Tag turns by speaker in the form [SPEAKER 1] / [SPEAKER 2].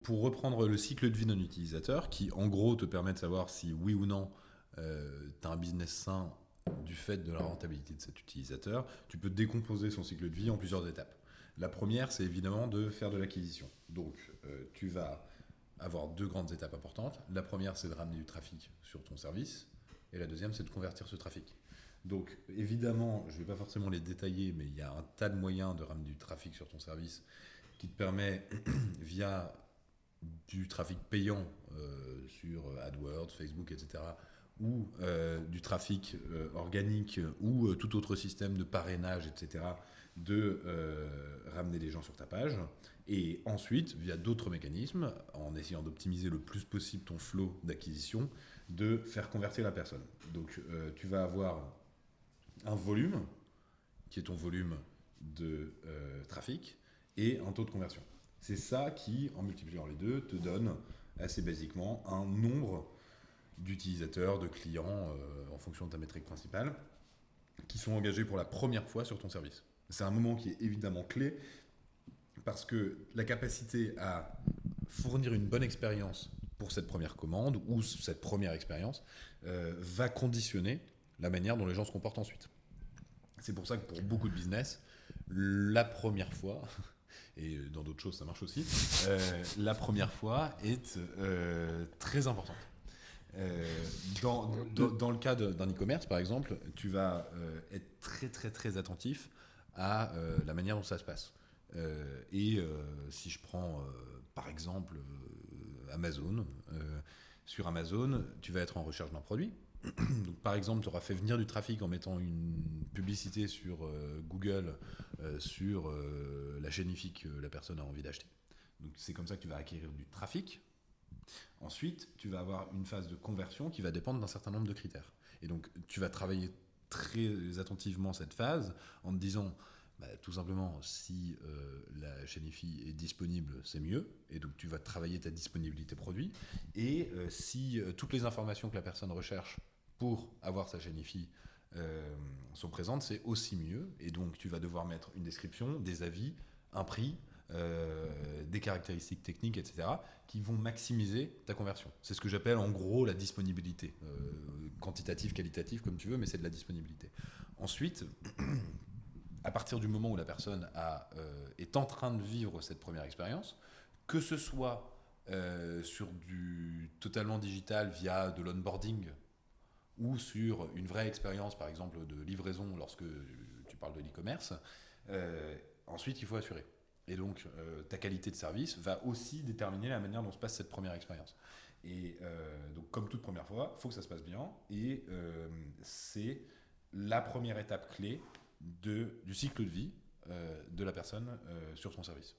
[SPEAKER 1] pour reprendre le cycle de vie d'un utilisateur, qui en gros te permet de savoir si oui ou non tu as un business sain du fait de la rentabilité de cet utilisateur, tu peux décomposer son cycle de vie en plusieurs étapes. La première, c'est évidemment de faire de l'acquisition. Donc, tu vas avoir deux grandes étapes importantes. La première, c'est de ramener du trafic sur ton service. Et la deuxième, c'est de convertir ce trafic. Donc, évidemment, je ne vais pas forcément les détailler, mais il y a un tas de moyens de ramener du trafic sur ton service qui te permet, via du trafic payant sur AdWords, Facebook, etc., ou du trafic organique ou tout autre système de parrainage, etc., de ramener les gens sur ta page. Et ensuite, via d'autres mécanismes, en essayant d'optimiser le plus possible ton flow d'acquisition, de faire convertir la personne. Donc, tu vas avoir un volume, qui est ton volume de trafic, et un taux de conversion. C'est ça qui, en multipliant les deux, te donne assez basiquement un nombre d'utilisateurs, de clients, en fonction de ta métrique principale, qui sont engagés pour la première fois sur ton service. C'est un moment qui est évidemment clé, parce que la capacité à fournir une bonne expérience pour cette première commande, ou cette première expérience, va conditionner la manière dont les gens se comportent ensuite. C'est pour ça que pour beaucoup de business, la première fois, et dans d'autres choses ça marche aussi, la première fois est très importante. Dans le cas d'un e-commerce, par exemple, tu vas être très très très attentif à la manière dont ça se passe. Si je prends par exemple Amazon, sur Amazon, tu vas être en recherche d'un produit. Donc, par exemple, tu auras fait venir du trafic en mettant une publicité sur Google sur la chaîne IFI que la personne a envie d'acheter. Donc c'est comme ça que tu vas acquérir du trafic. Ensuite, tu vas avoir une phase de conversion qui va dépendre d'un certain nombre de critères. Et donc tu vas travailler très attentivement cette phase en te disant tout simplement si la chaîne IFI est disponible, c'est mieux. Et donc tu vas travailler ta disponibilité produit. Et si toutes les informations que la personne recherche pour avoir sa chaîne IFI sont présentes, c'est aussi mieux. Et donc tu vas devoir mettre une description, des avis, un prix, des caractéristiques techniques, etc., qui vont maximiser ta conversion. C'est ce que j'appelle en gros la disponibilité. Quantitative, qualitative, comme tu veux, mais c'est de la disponibilité. Ensuite, à partir du moment où la personne est en train de vivre cette première expérience, que ce soit sur du totalement digital via de l'onboarding ou sur une vraie expérience, par exemple, de livraison lorsque tu parles de l'e-commerce, ensuite, il faut assurer. Et donc, ta qualité de service va aussi déterminer la manière dont se passe cette première expérience. Et donc, comme toute première fois, il faut que ça se passe bien. Et c'est la première étape clé du cycle de vie de la personne sur son service.